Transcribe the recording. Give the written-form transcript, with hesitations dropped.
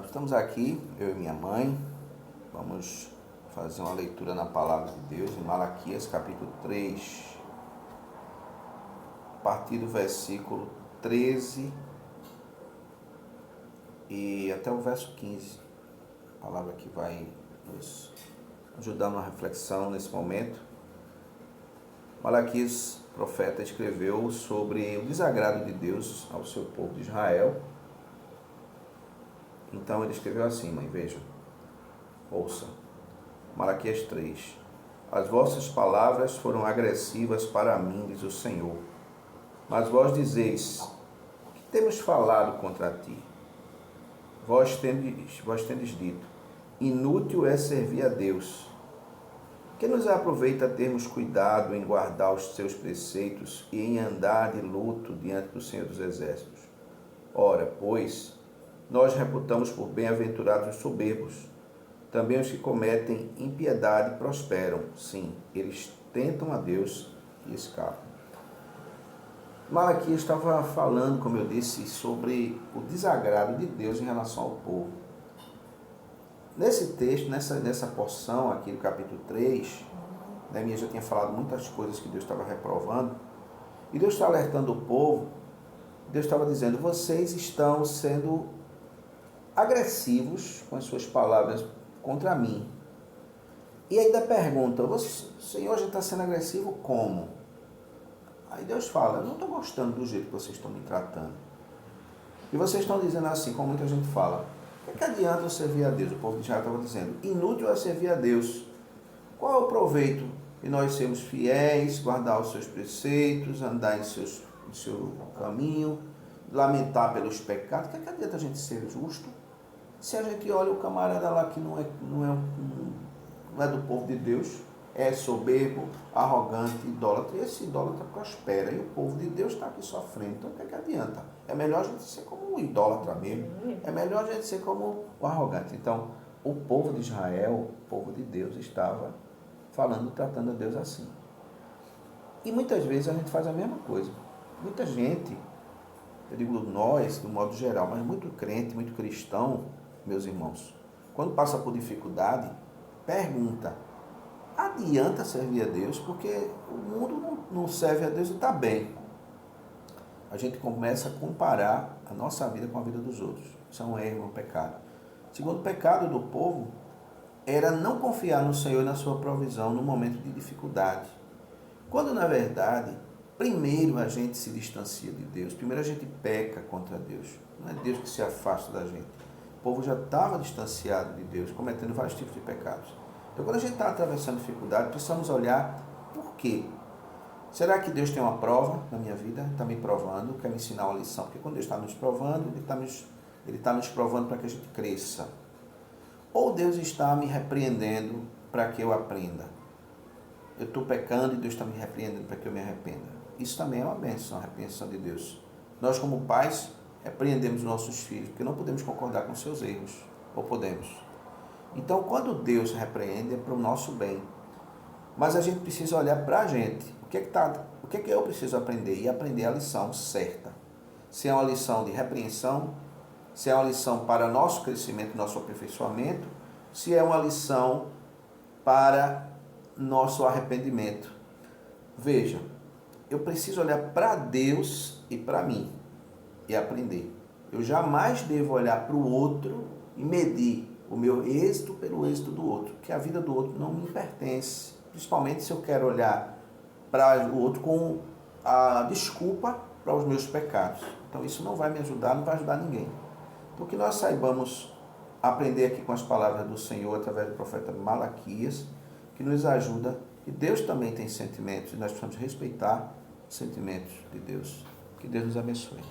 Estamos aqui, eu e minha mãe, vamos fazer uma leitura na Palavra de Deus, em Malaquias capítulo 3, a partir do versículo 13 e até o verso 15. A palavra que vai nos ajudar numa reflexão nesse momento. Malaquias, profeta, escreveu sobre o desagrado de Deus ao seu povo de Israel. Então ele escreveu assim, mãe, veja, ouça, Malaquias 3. As vossas palavras foram agressivas para mim, diz o Senhor. Mas vós dizeis, que temos falado contra ti? Vós tendes dito, inútil é servir a Deus. Que nos aproveita termos cuidado em guardar os seus preceitos e em andar de luto diante do Senhor dos Exércitos? Ora, pois, nós reputamos por bem-aventurados os soberbos. Também os que cometem impiedade prosperam. Sim, eles tentam a Deus e escapam. Malaquias estava falando, como eu disse, sobre o desagrado de Deus em relação ao povo. Nesse texto, nessa porção aqui do capítulo 3, Neemias já tinha falado muitas coisas que Deus estava reprovando, e Deus está alertando o povo. Deus estava dizendo, vocês estão sendo agressivos com as suas palavras contra mim. E ainda pergunta, o Senhor já está sendo agressivo como? Aí Deus fala, eu não estou gostando do jeito que vocês estão me tratando. E vocês estão dizendo assim, como muita gente fala, o que adianta eu servir a Deus? O povo de Israel estava dizendo, inútil é servir a Deus. Qual é o proveito de nós sermos fiéis, guardar os seus preceitos, andar em seu caminho, lamentar pelos pecados? O que adianta a gente ser justo? Se a gente olha o camarada lá que não é do povo de Deus, é soberbo, arrogante, idólatra, e esse idólatra prospera, e o povo de Deus está aqui sofrendo. Então o que adianta? É melhor a gente ser como o idólatra mesmo, é melhor a gente ser como o arrogante. Então o povo de Israel, o povo de Deus, estava tratando a Deus assim. E muitas vezes a gente faz a mesma coisa. Muita gente, eu digo nós, do modo geral, mas muito crente, muito cristão, meus irmãos, quando passa por dificuldade, pergunta, adianta servir a Deus? Porque o mundo não serve a Deus e está bem. A gente começa a comparar a nossa vida com a vida dos outros. Isso é um erro, um pecado. O segundo pecado do povo era não confiar no Senhor e na sua provisão no momento de dificuldade. Quando, na verdade, primeiro a gente se distancia de Deus, primeiro a gente peca contra Deus. Não é Deus que se afasta da gente. O povo já estava distanciado de Deus, cometendo vários tipos de pecados. Então, quando a gente está atravessando dificuldade, precisamos olhar por quê. Será que Deus tem uma prova na minha vida? Está me provando, quer me ensinar uma lição? Porque quando Deus está nos provando, Ele está nos provando para que a gente cresça. Ou Deus está me repreendendo para que eu aprenda. Eu estou pecando e Deus está me repreendendo para que eu me arrependa. Isso também é uma bênção, a repreensão de Deus. Nós, como pais, repreendemos nossos filhos, porque não podemos concordar com seus erros. Ou podemos? Então, quando Deus repreende, é para o nosso bem. Mas a gente precisa olhar para a gente. O que é que eu preciso aprender? E aprender a lição certa. Se é uma lição de repreensão, se é uma lição para nosso crescimento, nosso aperfeiçoamento, se é uma lição para nosso arrependimento. Veja, eu preciso olhar para Deus e para mim e aprender. Eu jamais devo olhar para o outro e medir o meu êxito pelo êxito do outro, porque a vida do outro não me pertence, principalmente se eu quero olhar para o outro com a desculpa para os meus pecados. Então isso não vai me ajudar, não vai ajudar ninguém. Então que nós saibamos aprender aqui com as palavras do Senhor através do profeta Malaquias, que nos ajuda, e Deus também tem sentimentos, e nós precisamos respeitar os sentimentos de Deus. Que Deus nos abençoe.